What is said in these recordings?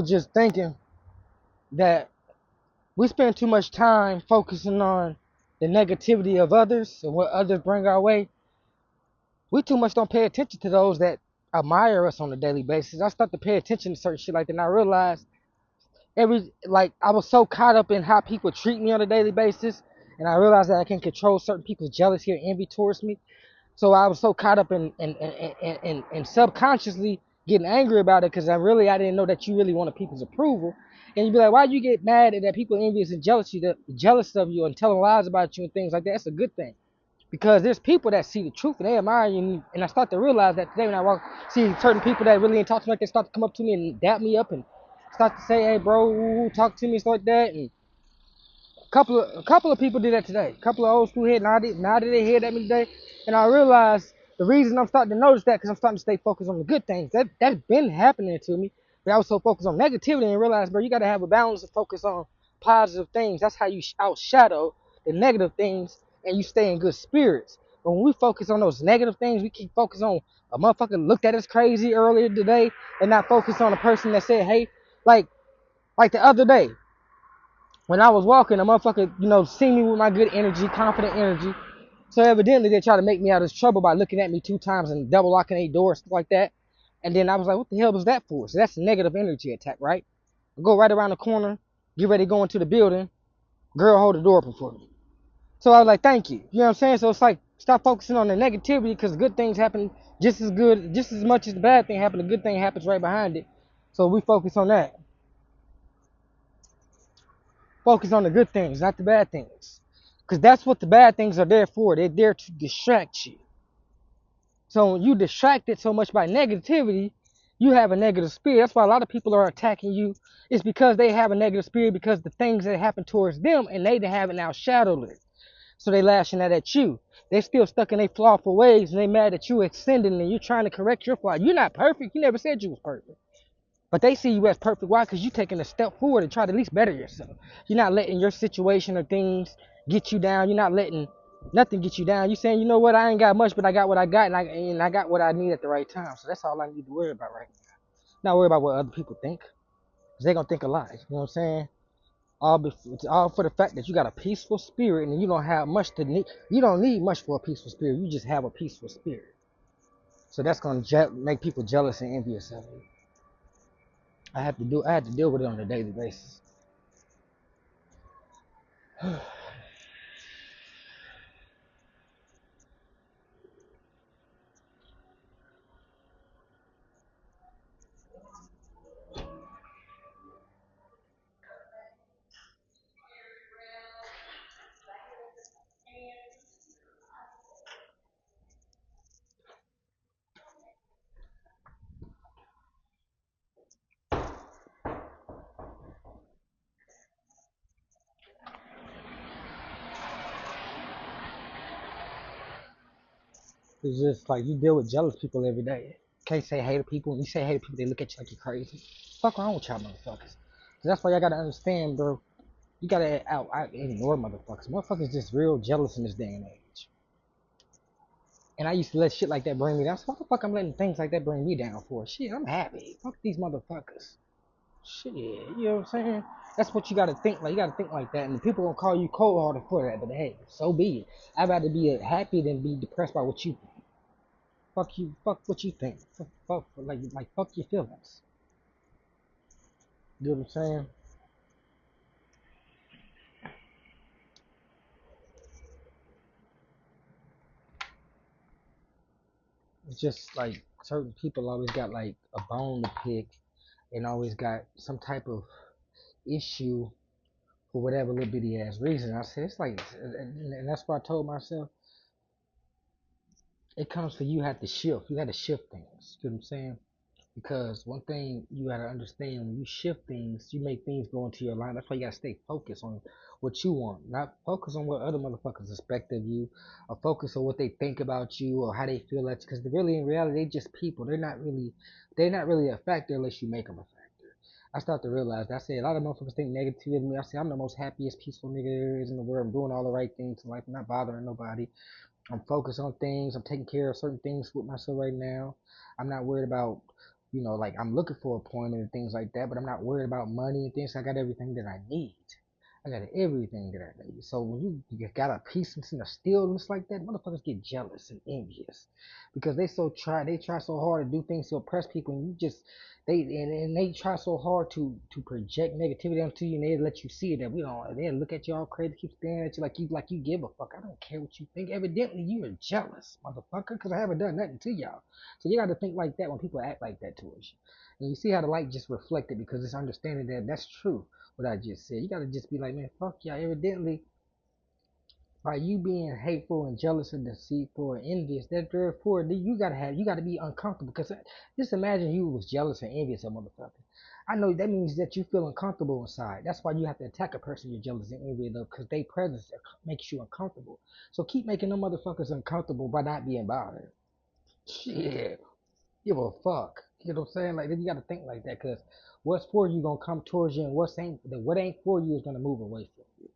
Just thinking that we spend too much time focusing on the negativity of others and what others bring our way. We too much don't pay attention to those that admire us on a daily basis. I start to pay attention to certain shit like that, and I realized I was so caught up in how people treat me on a daily basis, and I realized that I can control certain people's jealousy or envy towards me. So I was so caught up in subconsciously getting angry about it because I didn't know that you really wanted people's approval. And you'd be like, why do you get mad at that people envious and jealous of you and telling lies about you and things like that? That's a good thing because there's people that see the truth and they admire you. And I start to realize that today when see certain people that really ain't talk to me, like they start to come up to me and dap me up and start to say, hey, bro, talk to me, stuff like that. And a couple of people did that today. A couple of old school head nodded their head at me today, and I realized the reason I'm starting to notice that because I'm starting to stay focused on the good things. That's been happening to me, but I was so focused on negativity and realized, bro, you got to have a balance of focus on positive things. That's how you outshadow the negative things, and you stay in good spirits. But when we focus on those negative things, we keep focusing on a motherfucker looked at us crazy earlier today, and not focus on a person that said, hey, like like the other day when I was walking, a motherfucker, see me with my good energy, confident energy. So evidently they try to make me out of this trouble by looking at me 2 times and double locking a door, stuff like that. And then I was like, what the hell was that for? So that's a negative energy attack, right? I go right around the corner, get ready to go into the building. Girl, hold the door open for me. So I was like, thank you. You know what I'm saying? So it's like, stop focusing on the negativity because good things happen just as much as the bad thing happen. The good thing happens right behind it. So we focus on that. Focus on the good things, not the bad things. Because that's what the bad things are there for. They're there to distract you. So when you distracted so much by negativity, you have a negative spirit. That's why a lot of people are attacking you. It's because they have a negative spirit because the things that happen towards them and they haven't outshadowed it. So they lashing out at you. They still stuck in their flawful ways and they mad at you extending and you're trying to correct your flaw. You're not perfect. You never said you was perfect. But they see you as perfect. Why? Because you're taking a step forward and try to at least better yourself. You're not letting your situation or things get you down. You're not letting nothing get you down. You're saying, you know what, I ain't got much, but I got what I got, and I got what I need at the right time. So that's all I need to worry about right now. Not worry about what other people think. Because they're going to think a lot. You know what I'm saying? It's all for the fact that you got a peaceful spirit and you don't have much to need. You don't need much for a peaceful spirit. You just have a peaceful spirit. So that's going to make people jealous and envious of you. I had to deal with it on a daily basis. It's just like you deal with jealous people every day. Can't say hey to people. When you say hey to people, they look at you like you're crazy. Fuck wrong with y'all motherfuckers. That's why y'all gotta understand, bro. You gotta out ignore motherfuckers. Motherfuckers just real jealous in this day and age. And I used to let shit like that bring me down. So what the fuck I'm letting things like that bring me down for? Shit, I'm happy. Fuck these motherfuckers. Shit, you know what I'm saying? That's what you gotta think like. You gotta think like that. And the people gonna call you cold hearted for that. But hey, so be it. I'd rather be happy than be depressed by what you think. Fuck you. Fuck what you think. Fuck your feelings. You know what I'm saying? It's just like certain people always got like a bone to pick and always got some type of issue for whatever little bitty ass reason. I said it's like, and that's why I told myself it comes for you have to shift. You got to shift things. You know what I'm saying? Because one thing you gotta understand when you shift things, you make things go into your line. That's why you gotta stay focused on what you want, not focus on what other motherfuckers expect of you, or focus on what they think about you or how they feel at you. Because really, in reality, they just people. They're not really a factor unless you make them a factor. I start to realize that. I say a lot of motherfuckers think negatively of me. I say I'm the most happiest, peaceful nigga there is in the world. I'm doing all the right things in life. I'm not bothering nobody. I'm focused on things. I'm taking care of certain things with myself right now. I'm not worried about. Like I'm looking for employment and things like that, but I'm not worried about money and things. I got everything that I need. I got everything that I need. So when you got a piece and a stillness like that, motherfuckers get jealous and envious because they try so hard to do things to oppress people, and you just and they try so hard to project negativity onto you, and they let you see that we don't. They look at you all crazy, keep staring at you like you give a fuck. I don't care what you think. Evidently you are jealous, motherfucker, because I haven't done nothing to y'all. So you got to think like that when people act like that towards you, and you see how the light just reflected because it's understanding that that's true what I just said. You gotta just be like, man, fuck y'all. Evidently, by you being hateful and jealous and deceitful and envious, that therefore you gotta be uncomfortable. Because just imagine you was jealous and envious of motherfucker. I know that means that you feel uncomfortable inside. That's why you have to attack a person you're jealous and envious of, because their presence makes you uncomfortable. So keep making them motherfuckers uncomfortable by not being bothered. Shit, give a fuck. You know what I'm saying? Like you gotta think like that, because what's for you gonna come towards you, and what ain't for you is gonna move away from you.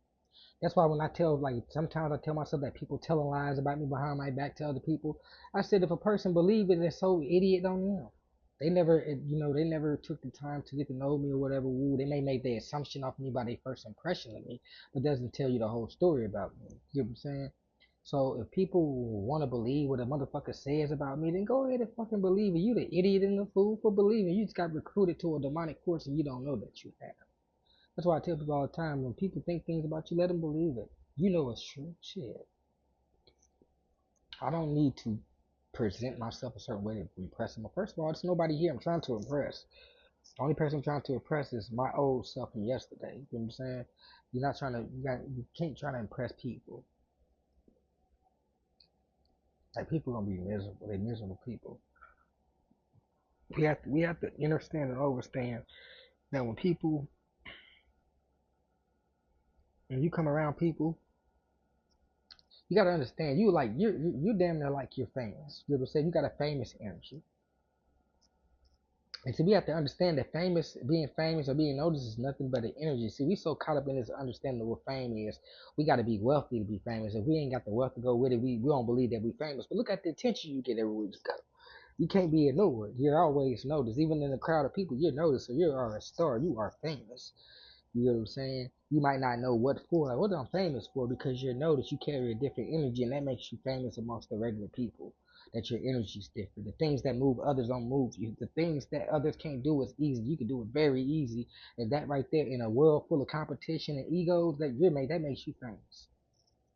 That's why when I tell, like, sometimes I tell myself that people telling lies about me behind my back to other people. I said if a person believe it, it's so idiot on them. They never took the time to get to know me or whatever. Ooh, they may make their assumption off me by their first impression of me, but doesn't tell you the whole story about me. You know what I'm saying? So if people want to believe what a motherfucker says about me, then go ahead and fucking believe it. You the idiot and the fool for believing. You just got recruited to a demonic force and you don't know that you have. That's why I tell people all the time, when people think things about you, let them believe it. You know it's true. Shit. I don't need to present myself a certain way to impress them. First of all, there's nobody here I'm trying to impress. The only person I'm trying to impress is my old self from yesterday. You know what I'm saying? You're not trying to, you can't try to impress people. Like, people gonna be miserable. They're miserable people. We have to understand and understand that when you come around people, you gotta understand you damn near like you're famous. You know what I'm saying? You got a famous energy. And so we have to understand that being famous or being noticed is nothing but an energy. See, we so caught up in this understanding of what fame is. We got to be wealthy to be famous. If we ain't got the wealth to go with it, we don't believe that we famous. But look at the attention you get everywhere you go. You can't be ignored. You're always noticed. Even in a crowd of people, you're noticed. So you are a star. You are famous. You know what I'm saying? You might not know what for. Like, what I'm famous for, because you're noticed. You carry a different energy, and that makes you famous amongst the regular people. That your energy's different. The things that move others don't move you. The things that others can't do is easy. You can do it very easy. And that right there, in a world full of competition and egos, that makes you famous.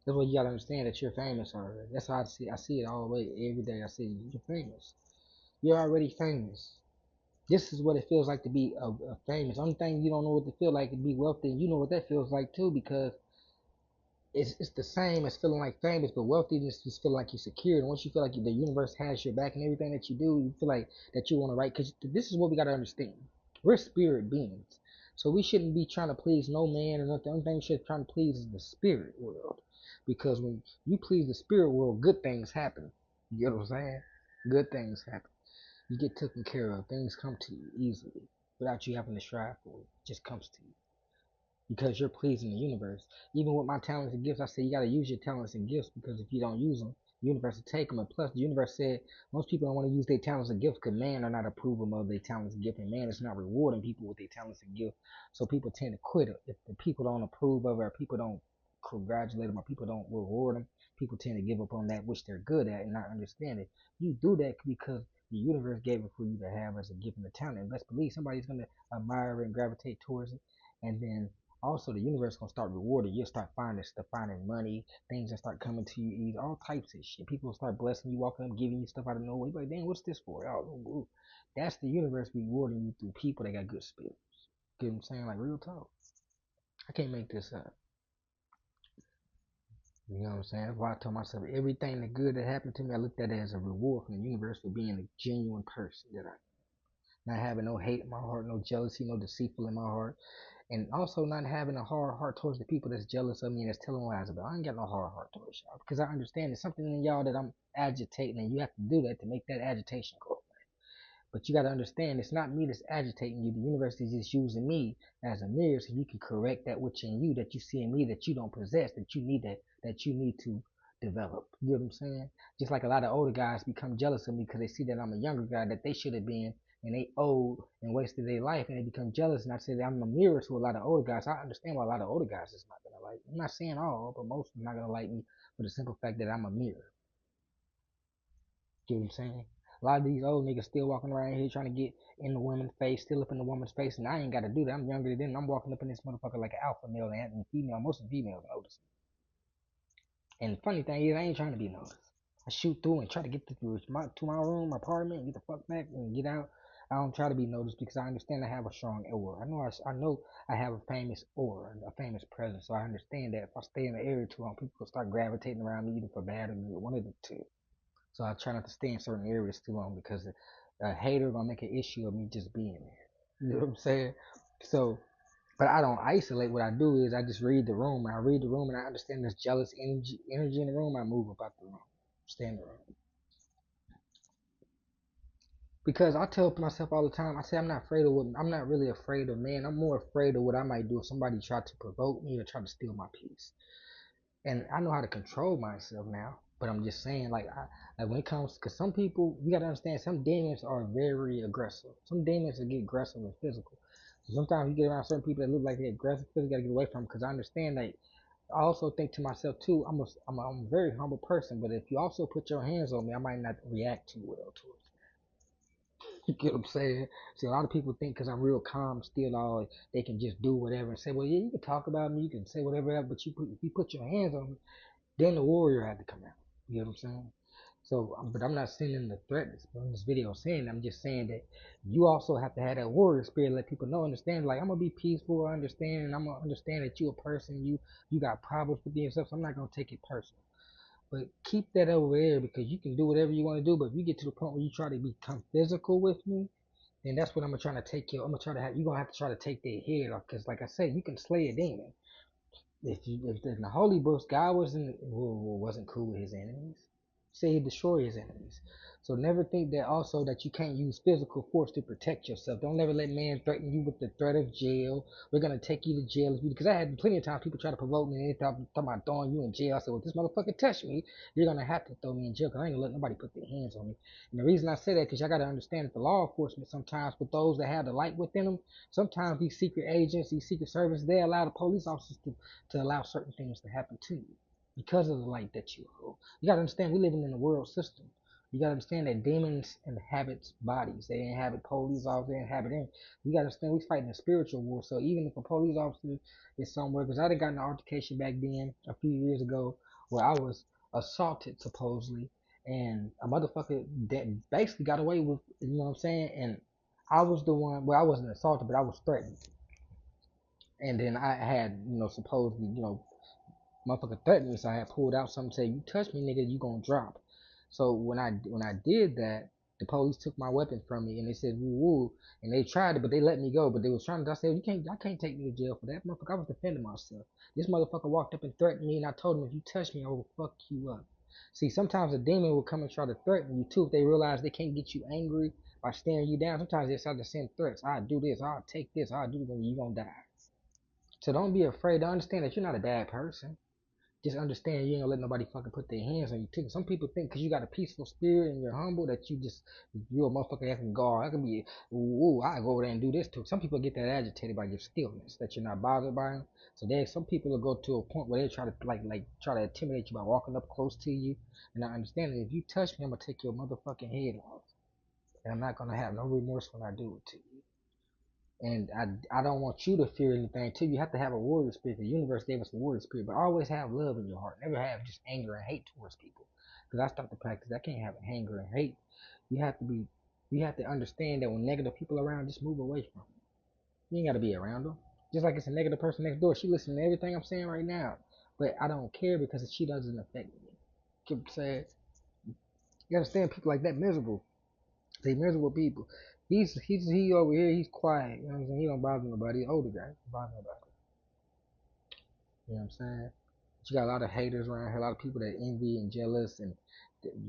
That's what you gotta understand, that you're famous already. That's how I see. I see it all the way every day. I see you're famous. You're already famous. This is what it feels like to be a famous. Only thing you don't know what it feel like to be wealthy, and you know what that feels like too, because it's the same as feeling like famous, but wealthiness just feel like you're secure. And once you feel like the universe has your back and everything that you do, you feel like that you want to write. Because this is what we got to understand: we're spirit beings, so we shouldn't be trying to please no man or nothing. The only thing we should be trying to please is the spirit world, because when you please the spirit world, good things happen. You know what I'm saying? Good things happen. You get taken care of. Things come to you easily without you having to strive for it. It just comes to you because you're pleasing the universe. Even with my talents and gifts, I say you got to use your talents and gifts, because if you don't use them, the universe will take them. And plus, the universe said most people don't want to use their talents and gifts because man are not approving of their talents and gifts, and man is not rewarding people with their talents and gifts. So people tend to quit it. If the people don't approve of it, or people don't congratulate them, or people don't reward them, people tend to give up on that which they're good at and not understand it. You do that because the universe gave it for you to have as a gift and a talent. And best believe somebody's gonna admire it and gravitate towards it. And then also the universe gonna start rewarding. You'll start finding stuff, finding money, things that start coming to you easy, all types of shit. People will start blessing you, walking up, giving you stuff out of nowhere. You're like, dang, what's this for? Oh, ooh. That's the universe rewarding you through people that got good spirits. Get what I'm saying? Like, real talk. I can't make this up. You know what I'm saying? That's why I told myself everything that good that happened to me, I looked at it as a reward from the universe for being a genuine person that I not having no hate in my heart, no jealousy, no deceitful in my heart, and also not having a hard heart towards the people that's jealous of me and that's telling lies about. I ain't got no hard heart towards y'all, because I understand there's something in y'all that I'm agitating, and you have to do that to make that agitation go away. But you got to understand, it's not me that's agitating you. The universe is just using me as a mirror so you can correct that which in you that you see in me that you don't possess, that you need to develop. You know what I'm saying? Just like a lot of older guys become jealous of me because they see that I'm a younger guy that they should have been and they old and wasted their life and they become jealous. And I say that I'm a mirror to a lot of older guys. I understand why a lot of older guys is not gonna like me. I'm not saying all, but most are not gonna like me for the simple fact that I'm a mirror. You know what I'm saying? A lot of these old niggas still walking around here trying to get in the woman's face, still up in the woman's face, and I ain't got to do that. I'm younger than them. I'm walking up in this motherfucker like an alpha male and female. Most of the females notice. And the funny thing is, I ain't trying to be noticed. I shoot through and try to get to my room, my apartment, and get the fuck back and get out. I don't try to be noticed because I understand I have a strong aura. I know I have a famous aura, a famous presence. So I understand that if I stay in the area too long, people will start gravitating around me either for bad or good, one of the two. So I try not to stay in certain areas too long because a hater gonna make an issue of me just being there. You know what I'm saying? So, but I don't isolate. What I do is I just read the room. I read the room and I understand there's jealous energy in the room. I move about the room, stay in the room. Because I tell myself all the time, I say I'm not afraid of what I'm not really afraid of man. I'm more afraid of what I might do if somebody tried to provoke me or try to steal my peace. And I know how to control myself now. But I'm just saying, like when it comes, because some people, you gotta understand, some demons are very aggressive. Some demons will get aggressive and physical. So sometimes you get around certain people that look like they're aggressive, you gotta get away from them. Because I understand that. I also think to myself too. I'm a very humble person, but if you also put your hands on me, I might not react too well to it. You get what I'm saying? See, a lot of people think because I'm real calm, still all they can just do whatever and say, well, yeah, you can talk about me, you can say whatever, but if you put your hands on me, then the warrior had to come out. You know what I'm saying? So, but I'm not sending the threat in this video saying. I'm just saying that you also have to have that warrior spirit. Let people know, understand. Like I'm gonna be peaceful. I understand, and I'm gonna understand that you a person. You got problems with yourself. So I'm not gonna take it personal. But keep that over there because you can do whatever you want to do. But if you get to the point where you try to become physical with me, then that's what I'm gonna try to take you. I'm gonna try to have you gonna have to try to take their head off. Cause like I said, you can slay a demon. If in the holy books, God wasn't cool with his enemies. Say he destroy his enemies. So never think that also that you can't use physical force to protect yourself. Don't ever let man threaten you with the threat of jail. We're gonna take you to jail if you because I had plenty of times people try to provoke me and they talking about throwing you in jail. I said, well, if this motherfucker touch me, you're gonna have to throw me in jail because I ain't gonna let nobody put their hands on me. And the reason I say that because y'all gotta understand that the law enforcement sometimes with those that have the light within them, sometimes these secret agents, these secret services, they allow the police officers to allow certain things to happen to you because of the light that you hold. You gotta understand we're living in a world system. You gotta understand that demons inhabit bodies. They inhabit police officers. They inhabit them. You gotta understand we're fighting a spiritual war. So even if a police officer is somewhere, because I done got in an altercation back then a few years ago where I was assaulted supposedly, and a motherfucker that basically got away with, you know what I'm saying? And I was the one. Well, I wasn't assaulted, but I was threatened. And then I had, supposedly, motherfucker threatened me, so I had pulled out something, say, "You touch me, nigga, you gonna drop." So when I did that, the police took my weapon from me and they said woo woo, and they tried it, but they let me go. But they was trying to. I said, I can't take me to jail for that, motherfucker. I was defending myself. This motherfucker walked up and threatened me, and I told him, if you touch me, I will fuck you up. See, sometimes a demon will come and try to threaten you too if they realize they can't get you angry by staring you down. Sometimes they start to send threats. I'll do this. I'll take this. I'll do this. You gonna die. So don't be afraid to understand that you're not a bad person. Just understand you ain't gonna let nobody fucking put their hands on you too. Some people think because you got a peaceful spirit and you're humble that you're a motherfucker that can guard. I can be ooh, I go over there and do this too. Some people get that agitated by your stillness, that you're not bothered by them. So there's some people will go to a point where they try to try to intimidate you by walking up close to you. And I understand that if you touch me, I'm gonna take your motherfucking head off. And I'm not gonna have no remorse when I do it to you. And I don't want you to fear anything too. You have to have a warrior spirit. The universe gave us a warrior spirit, but always have love in your heart. Never have just anger and hate towards people. Because I started to practice. I can't have anger and hate. You have to be. You have to understand that when negative people around, just move away from them. You ain't got to be around them. Just like it's a negative person next door. She listening to everything I'm saying right now, but I don't care because she doesn't affect me. Keep saying. You understand people like that miserable. They miserable people. He over here. He's quiet. You know what I'm saying? He don't bother nobody. He's an older guy. He don't bother nobody. You know what I'm saying? But you got a lot of haters around here. A lot of people that envy and jealous, and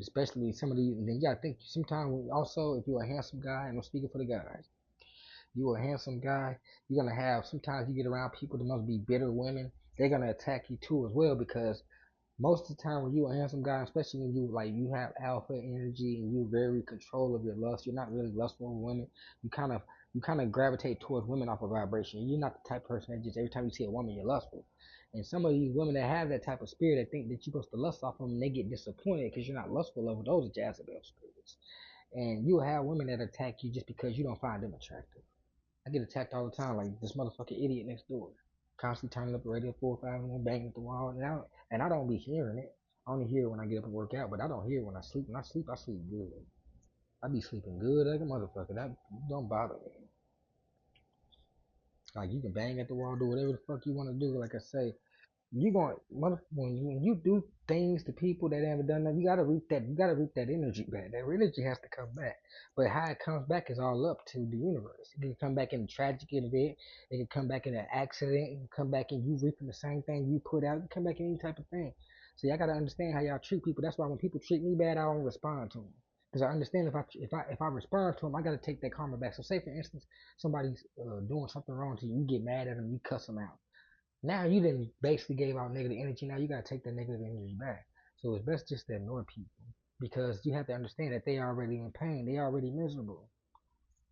especially some of these. And then you gotta think sometimes also if you're a handsome guy, and I'm speaking for the guys, you a handsome guy, you're gonna have sometimes you get around people that must be bitter women. They're gonna attack you too as well because Most of the time when you a handsome guy, especially when you have alpha energy and you very control of your lust, you're not really lustful with women. You kind of you kind of gravitate towards women off of vibration. You're not the type of person that just every time you see a woman you're lustful. And some of these women that have that type of spirit that think that you're supposed to lust off them, they get disappointed because you're not lustful over those are Jezebel spirits. And you have women that attack you just because you don't find them attractive. I get attacked all the time, like this motherfucking idiot next door. Constantly turning up the radio 4 or 5 and banging at the wall, and I don't be hearing it. I only hear it when I get up and work out, but I don't hear it when I sleep. When I sleep, I sleep good. I be sleeping good like a motherfucker. That don't bother me. Like you can bang at the wall, do whatever the fuck you want to do. Like I say, you going when you do things to people that haven't done that, you gotta reap that. You gotta reap that energy back. That energy has to come back. But how it comes back is all up to the universe. It can come back in a tragic event. It can come back in an accident. It can come back in you reaping the same thing you put out. It can come back in any type of thing. So y'all gotta understand how y'all treat people. That's why when people treat me bad, I don't respond to them. Because I understand if I respond to them, I gotta take that karma back. So say for instance, somebody's doing something wrong to you, you get mad at them, you cuss them out. Now you didn't basically gave out negative energy. Now you gotta take that negative energy back. So it's best just to ignore people because you have to understand that they are already in pain. They are already miserable.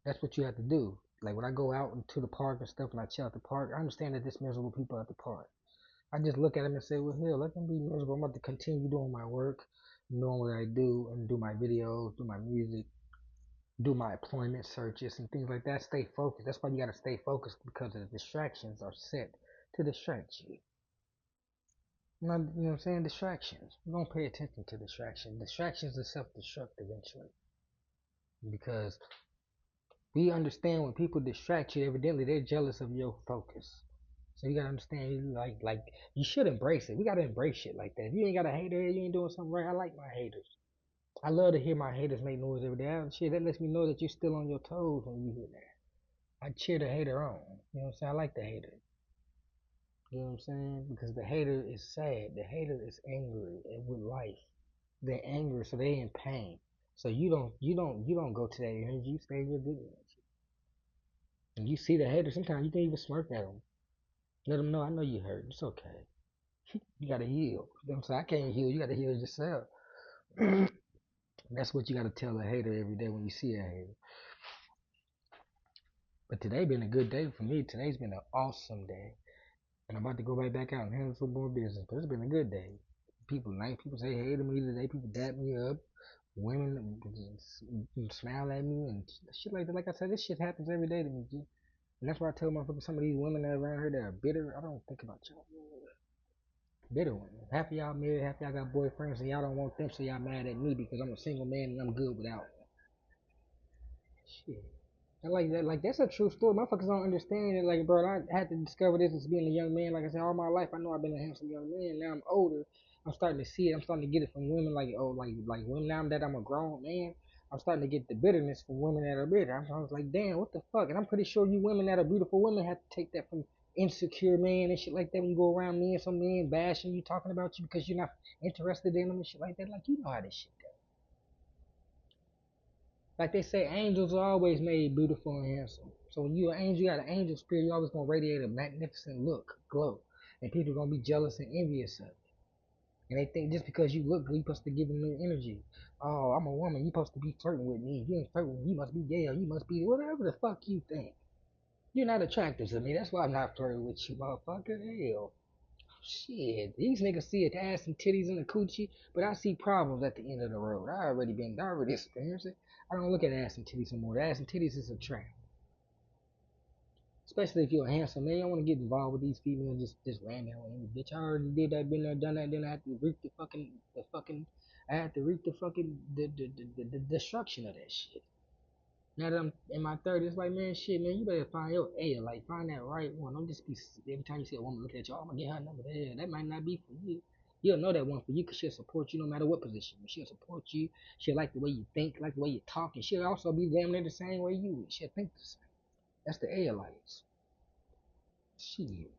That's what you have to do. Like when I go out into the park and stuff and I chill at the park, I understand that there's miserable people at the park. I just look at them and say, well, hell, let them be miserable. I'm about to continue doing my work, doing what I do, and do my videos, do my music, do my employment searches and things like that. Stay focused. That's why you gotta stay focused because the distractions are set to distract you. Not, you know what I'm saying? Distractions. You don't pay attention to distractions. Distractions are self-destruct eventually. Because we understand when people distract you, evidently they're jealous of your focus. So you gotta understand, like you should embrace it. We gotta embrace shit like that. If you ain't got a hater, you ain't doing something right. I like my haters. I love to hear my haters make noise every day. Shit, that lets me know that you're still on your toes when you hear that. I cheer the hater on. You know what I'm saying? I like the hater. You know what I'm saying? Because the hater is sad. The hater is angry with life. They're angry, so they're in pain. So you don't go to that energy. You stay in your good energy. And you see the hater, sometimes you can even smirk at them. Let them know, I know you hurt. It's okay. You gotta heal. You know what I'm saying? I can't heal. You gotta heal yourself. That's what you gotta tell a hater every day when you see a hater. But today been a good day for me. Today's been an awesome day. And I'm about to go right back out and handle some more business. But it's been a good day. People say hey to me today. People dap me up. Women smile at me and shit like that. Like I said, this shit happens every day to me, G. And that's why I tell motherfuckers, some of these women that are around here that are bitter, I don't think about y'all. Bitter women. Half of y'all married, half of y'all got boyfriends, and y'all don't want them, so y'all mad at me because I'm a single man and I'm good without them. Shit. I like that. Like that's a true story. Motherfuckers don't understand it. Like, bro, I had to discover this as being a young man. Like I said, all my life, I know I've been a handsome young man. Now I'm older. I'm starting to see it. I'm starting to get it from women. Like, oh, like women. Now that I'm a grown man, I'm starting to get the bitterness from women that are bitter. I was like, damn, what the fuck? And I'm pretty sure you women that are beautiful women have to take that from insecure man and shit like that. When you go around men, some men bashing you, talking about you because you're not interested in them and shit like that. Like, you know how this shit goes. Like they say, angels are always made beautiful and handsome. So when you're an angel, you got an angel spirit, you're always gonna radiate a magnificent look, glow. And people are gonna be jealous and envious of it. And they think just because you look good, you're supposed to give them new energy. Oh, I'm a woman, you're supposed to be flirting with me. If you ain't flirting with me, you must be gay or you must be whatever the fuck you think. You're not attractive to me. That's why I'm not flirting with you, motherfucker. Hell. Shit, these niggas see it ass and titties and a coochie, but I see problems at the end of the road. I already experienced it. I don't look at ass and titties anymore. The ass and titties is a trap. Especially if you're a handsome man, you don't want to get involved with these females just randomly. Bitch, I already did that, been there, done that, then I have to reap I have to reap the destruction of that shit. Now that I'm in my 30s, like, man, shit, man, you better find your A, like, find that right one. Don't just be, every time you see a woman look at you, oh, I'm gonna get her number there. That might not be for you. You'll know that one for you because she'll support you no matter what position. She'll support you. She'll like the way you think, like the way you talk, and she'll also be damn near the same way you would. She'll think the same. That's the Airlights. Shit.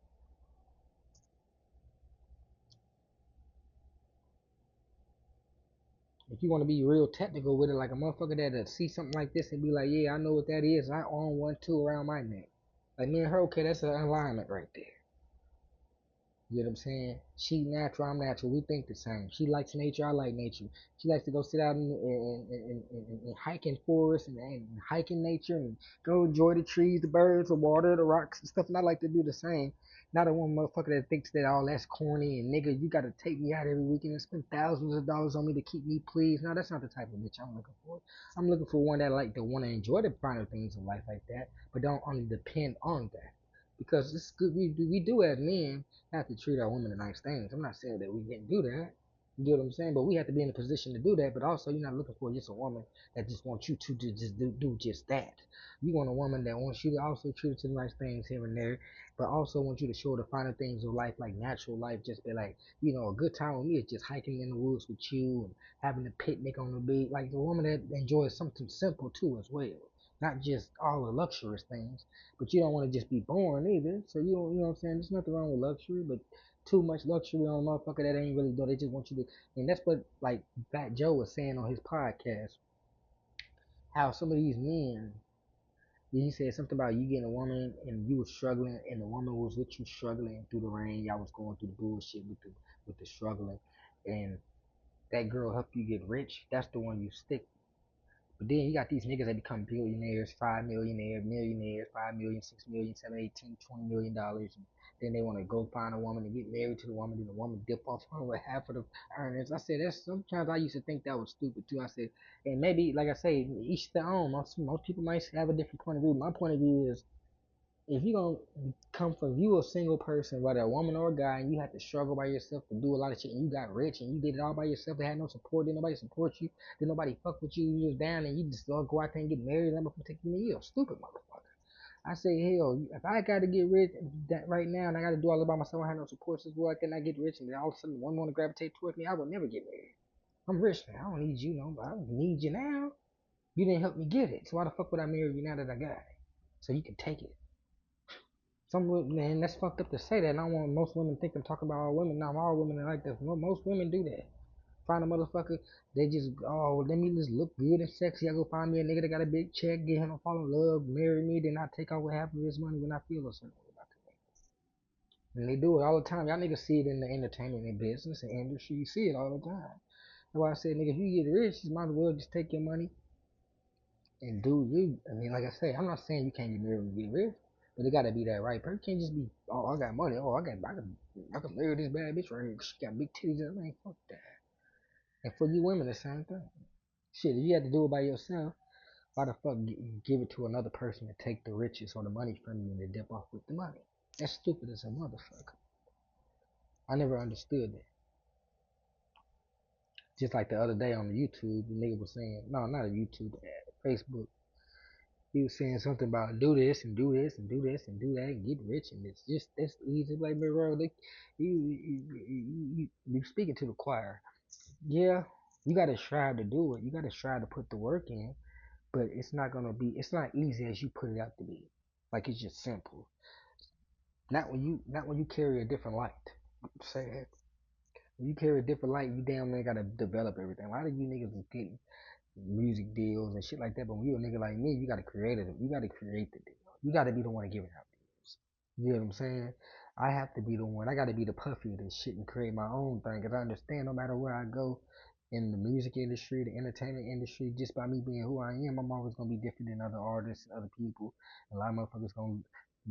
If you want to be real technical with it, like a motherfucker that'll see something like this and be like, yeah, I know what that is. I own one too around my neck. Like me and her, okay, that's an alignment right there. You know what I'm saying? She natural, I'm natural. We think the same. She likes nature, I like nature. She likes to go sit out and hike in forests and hike in nature and go enjoy the trees, the birds, the water, the rocks and stuff. And I like to do the same. Not a one motherfucker that thinks that all that's corny and nigga, you gotta take me out every weekend and spend thousands of dollars on me to keep me pleased. No, that's not the type of bitch I'm looking for. I'm looking for one that like to want to enjoy the finer things in life like that, but don't only depend on that. Because it's good we do as men have to treat our women to nice things. I'm not saying that we can't do that. You get what I'm saying? But we have to be in a position to do that. But also, you're not looking for just a woman that just wants you to just do just that. You want a woman that wants you to also treat her to nice things here and there, but also want you to show her the finer things of life, like natural life. Just be like, a good time with me is just hiking in the woods with you and having a picnic on the beach. Like the woman that enjoys something simple too as well, not just all the luxurious things. But you don't want to just be born either. So you don't, you know what I'm saying? There's nothing wrong with luxury, but too much luxury on a motherfucker that ain't really doing. They just want you to, and that's what like Fat Joe was saying on his podcast. How some of these men, he said something about you getting a woman and you was struggling, and the woman was with you struggling through the rain. Y'all was going through the bullshit with the struggling, and that girl helped you get rich. That's the one you stick. But then you got these niggas that become billionaires, 5 millionaires, millionaires, 5 million, 6 million, 7, 18, $20 million, and then they want to go find a woman and get married to the woman, and the woman dip off on with half of the earnings. I said that's sometimes I used to think that was stupid too. I said, and maybe like I say, each their own. Most people might have a different point of view. My point of view is if you gonna come from you a single person, whether a woman or a guy, and you have to struggle by yourself to do a lot of shit, and you got rich and you did it all by yourself, and had no support, didn't nobody support you, didn't nobody fuck with you, you was down, and you just go out there and get married, and I'm gonna take you, you a stupid motherfucker. I say, hell, if I gotta get rich that right now, and I gotta do all by myself, I have no support system, I cannot get rich, and then all of a sudden one wanna gravitate towards me, I will never get married. I'm rich now. I don't need you no, I don't need you now. You didn't help me get it, so why the fuck would I marry you now that I got it? So you can take it. Man, that's fucked up to say that. And I want most women think I'm talking about all women. Not all women are like that. Most women do that. Find a motherfucker, they just, oh, let me just look good and sexy. I go find me a nigga that got a big check, get him to fall in love, marry me, then I take out with half of his money when I feel a certain way about that. And they do it all the time. Y'all niggas see it in the entertainment and business and industry. You see it all the time. That's why I said, nigga, if you get rich, you might as well just take your money and do you. I mean, like I say, I'm not saying you can't get married when you get rich, but it gotta be that right person. You can't just be, oh, I got money. Oh, I can marry this bad bitch right here. She got big titties and everything. Fuck that. And for you women, the same thing. Shit, if you had to do it by yourself, why the fuck give it to another person to take the riches or the money from you and to dip off with the money? That's stupid as a motherfucker. I never understood that. Just like the other day on the YouTube, the nigga was saying, no, not a YouTube, Facebook. He was saying something about do this and do this and do this and do that and get rich, and it's just that's easy. Like, bro, you speaking to the choir. Yeah, you gotta strive to do it. You gotta strive to put the work in, but it's not easy as you put it out to be. Like it's just simple. Not when you carry a different light. Say that. When you carry a different light, you damn near gotta develop everything. Why do you niggas get music deals and shit like that? But when you a nigga like me, you gotta create it. You gotta create the deal. You gotta be the one to give it out deals. You know what I'm saying? I have to be the one. I gotta be the puffy of this shit and create my own thing. Cause I understand no matter where I go in the music industry, the entertainment industry, just by me being who I am, I'm always gonna be different than other artists and other people. And a lot of motherfuckers gonna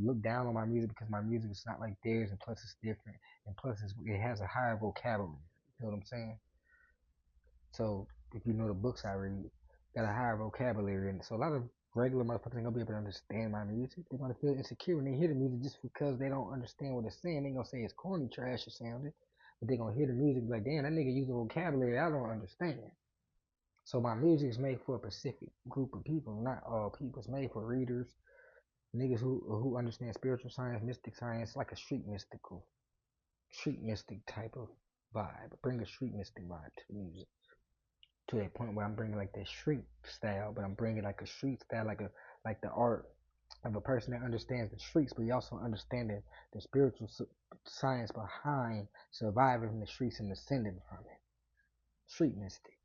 look down on my music because my music is not like theirs, and plus it's different, and plus it has a higher vocabulary. You know what I'm saying? So if you know the books I read, got a higher vocabulary, and so a lot of regular motherfuckers ain't gonna be able to understand my music. They're gonna feel insecure when they hear the music just because they don't understand what it's saying. They gonna say it's corny, trash, or sounding, but they gonna hear the music like, damn, that nigga use a vocabulary I don't understand. So my music is made for a specific group of people, not all people. It's made for readers, niggas who understand spiritual science, mystic science, like a street mystic type of vibe. Bring a street mystic vibe to the music, to a point where I'm bringing like that street style, but I'm bringing like a street style, like the art of a person that understands the streets, but you also understanding the spiritual science behind surviving in the streets and ascending from it. Street mystic.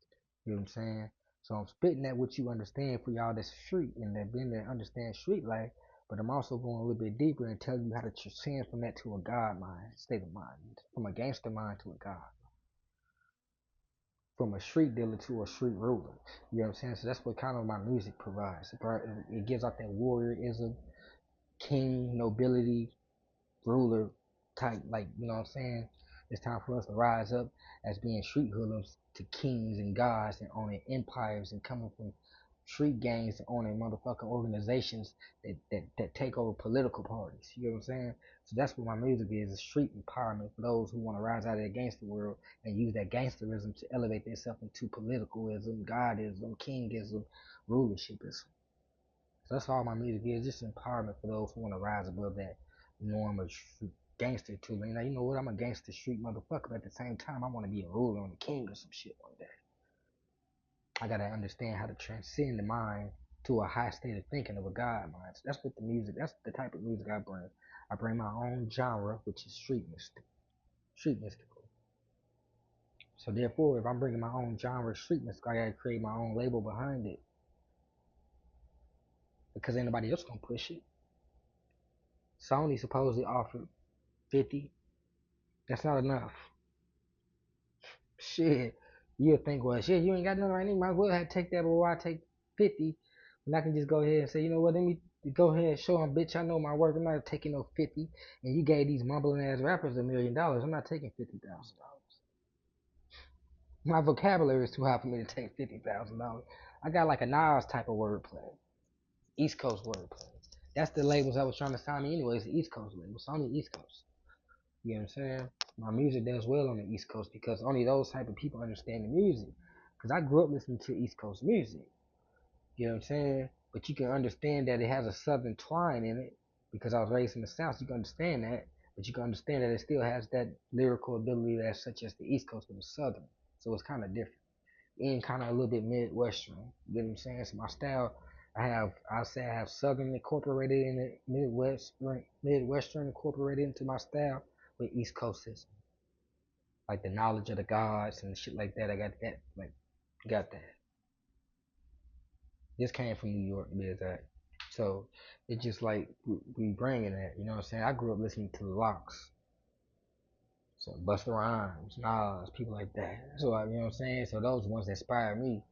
You know what I'm saying? So I'm spitting that what you understand for y'all that's street and that been there understand street life, But I'm also going a little bit deeper and tell you how to transcend from that to a God mind, state of mind, from a gangster mind to a God, from a street dealer to a street ruler. You know what I'm saying? So that's what kind of my music provides. It gives out that warriorism, king, nobility, ruler type, like, you know what I'm saying? It's time for us to rise up as being street hoodlums to kings and gods and owning empires and coming from street gangs to owning motherfucking organizations that take over political parties. You know what I'm saying? So that's what my music is street empowerment for those who want to rise out of the gangster world and use that gangsterism to elevate themselves into politicalism, godism, kingism, rulershipism. So that's all my music is, just empowerment for those who want to rise above that norm of gangster too. You know what? I'm a gangster street motherfucker, but at the same time, I want to be a ruler and a king or some shit one day. I gotta understand how to transcend the mind to a high state of thinking of a God mind. So that's what the music. That's the type of music I bring. I bring my own genre, which is street mystical. So therefore, if I'm bringing my own genre, street mystical, I gotta create my own label behind it because ain't nobody else gonna push it. Sony supposedly offered 50. That's not enough. Shit. You'll think, well, shit, you ain't got nothing right now. Might as well have to take that, but why take 50? And I can just go ahead and say, you know what, let me go ahead and show them, bitch, I know my work. I'm not taking no 50. And you gave these mumbling ass rappers $1 million. I'm not taking $50,000. My vocabulary is too high for me to take $50,000. I got like a Nas type of wordplay. East Coast wordplay. That's the labels I was trying to sign me anyways, the East Coast labels. Sony East Coast. You know what I'm saying? My music does well on the East Coast because only those type of people understand the music. Because I grew up listening to East Coast music. You know what I'm saying? But you can understand that it has a southern twine in it because I was raised in the South. So you can understand that. But you can understand that it still has that lyrical ability that's such as the East Coast but the southern. So it's kind of different. And kind of a little bit Midwestern. You know what I'm saying? So my style, I'll say I have southern incorporated in it, Midwestern incorporated into my style with East Coastism. Like the knowledge of the gods and shit like that. I got that. Like, got that. This came from New York, to be exact. So it's just like we bringing that. You know what I'm saying? I grew up listening to the Locks. So Busta Rhymes, Nas, people like that. So you know what I'm saying? So those ones that inspired me.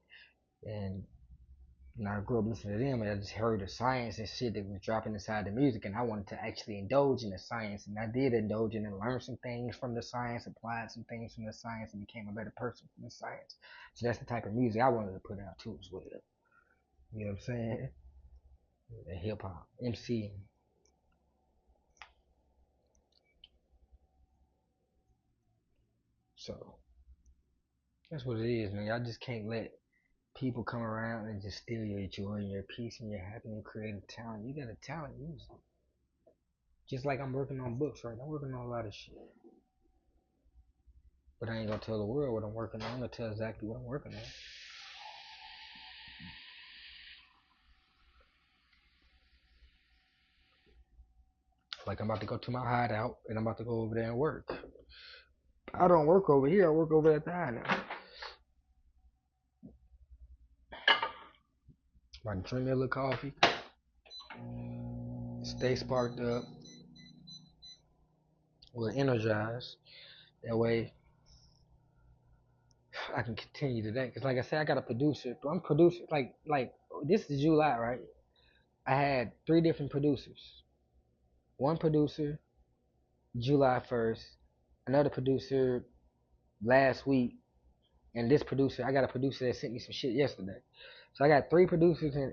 And I grew up listening to them, and I just heard the science and shit that was dropping inside the music, and I wanted to actually indulge in the science, and I did indulge in it, learn some things from the science, applied some things from the science, and became a better person from the science. So that's the type of music I wanted to put out too, as well. You know what I'm saying? The hip hop, MC. So that's what it is, man. Y'all just can't let people come around and just steal your joy and your peace and your happiness and creative talent. You got a talent, use it. Just like I'm working on books, right? I'm working on a lot of shit. But I ain't gonna tell the world what I'm working on. I'm gonna tell exactly what I'm working on. Like I'm about to go to my hideout and I'm about to go over there and work. I don't work over here. I work over at the hideout. I can drink me a little coffee, stay sparked up, or energized. That way I can continue today. Cause like I said, I got a producer. I'm producer. Like this is July, right? I had 3 different producers. One producer July 1st, another producer last week, and this producer. I got a producer that sent me some shit yesterday. So I got 3 producers and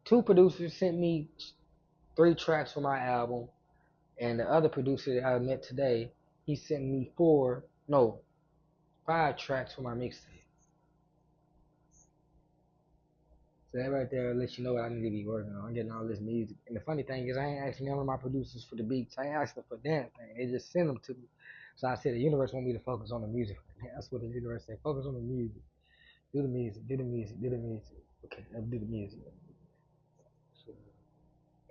2 producers sent me 3 tracks for my album, and the other producer that I met today, he sent me 5 tracks for my mixtape. So that right there lets you know what I need to be working on. I'm getting all this music. And the funny thing is I ain't asking none of my producers for the beats. I ain't asking for damn thing. They just send them to me. So I said the universe want me to focus on the music. That's what the universe said. Focus on the music. Do the music. Do the music. Do the music. Okay, I'll do the music. So,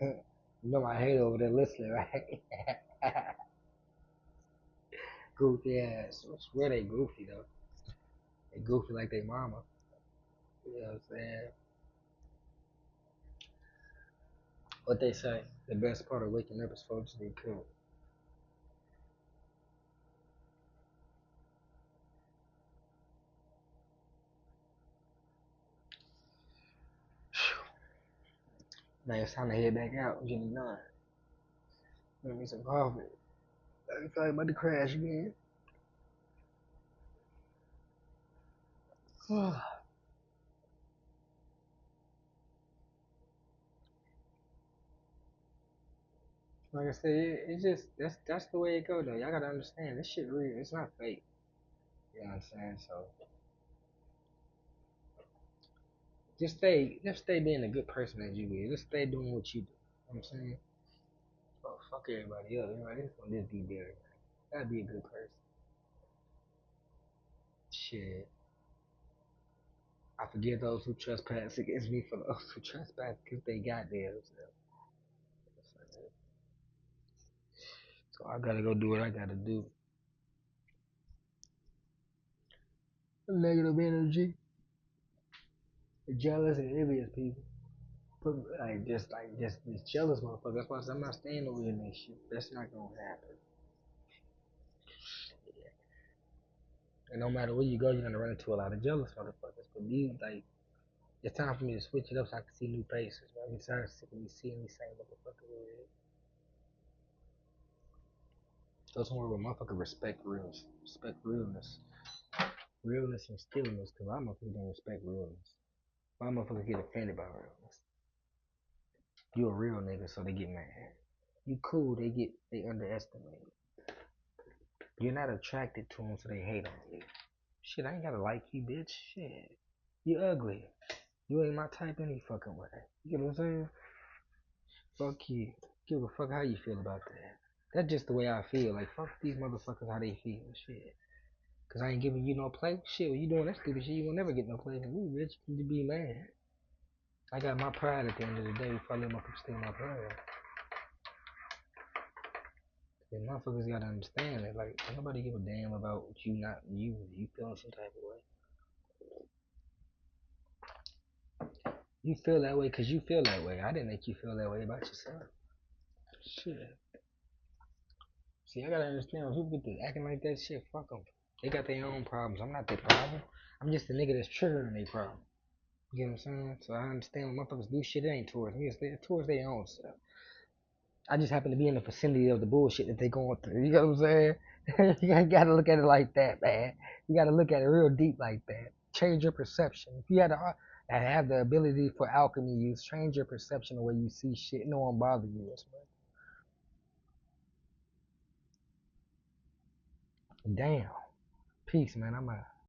you know my hate over there listening, right? Goofy ass. I swear they goofy though. They goofy like they mama. You know what I'm saying? What they say, the best part of waking up is folks get cooked. Man, it's time to head back out. I'm getting done. Give me some coffee. I'm sorry about the crash again. Like I said, it's just that's the way it go though. Y'all gotta understand this shit real. It's not fake. You know what I'm saying? So just stay being a good person that you is. Just stay doing what you do. You know what I'm saying? Oh, fuck everybody else. Everybody else gonna just be there. Gotta be a good person. Shit. I forgive those who trespass against me for those who trespass because they got theirs. So I gotta go do what I gotta do. Negative energy, jealous and envious people. Put like just this jealous motherfucker. That's why I said I'm not staying over here in that shit. That's not gonna happen. And no matter where you go, you're gonna run into a lot of jealous motherfuckers. But these like it's time for me to switch it up so I can see new faces. I'm tired of sick of me seeing these same motherfuckers. Go somewhere where motherfuckers respect realness and stillness. Cause a lot of motherfuckers don't respect realness. A lot of motherfuckers get offended by realness. You a real nigga, so they get mad. You cool, they underestimate. You're not attracted to them, so they hate on you. Shit, I ain't gotta like you, bitch. Shit, you ugly. You ain't my type any fucking way. You get what I'm saying? Fuck you. Give a fuck how you feel about that. That's just the way I feel. Like fuck these motherfuckers how they feel. Shit. Cause I ain't giving you no play. Shit, when you doing that stupid shit, you will never get no play from me, bitch. You be mad. I got my pride at the end of the day before I let motherfuckers steal my pride. And motherfuckers gotta understand that, like, nobody give a damn about you not you. You feeling some type of way. You feel that way because you feel that way. I didn't make you feel that way about yourself. Shit. See, I gotta understand when people get to acting like that shit, fuck them. They got their own problems. I'm not their problem. I'm just the nigga that's triggering their problem. You know what I'm saying? So I understand when motherfuckers do shit, it ain't towards me. It's towards their own self. I just happen to be in the vicinity of the bullshit that they going through. You know what I'm saying? You gotta look at it like that, man. You gotta look at it real deep like that. Change your perception. If you had to have the ability for alchemy use, change your perception the way you see shit. No one bother you as much. Damn. Peace, man. I'm out.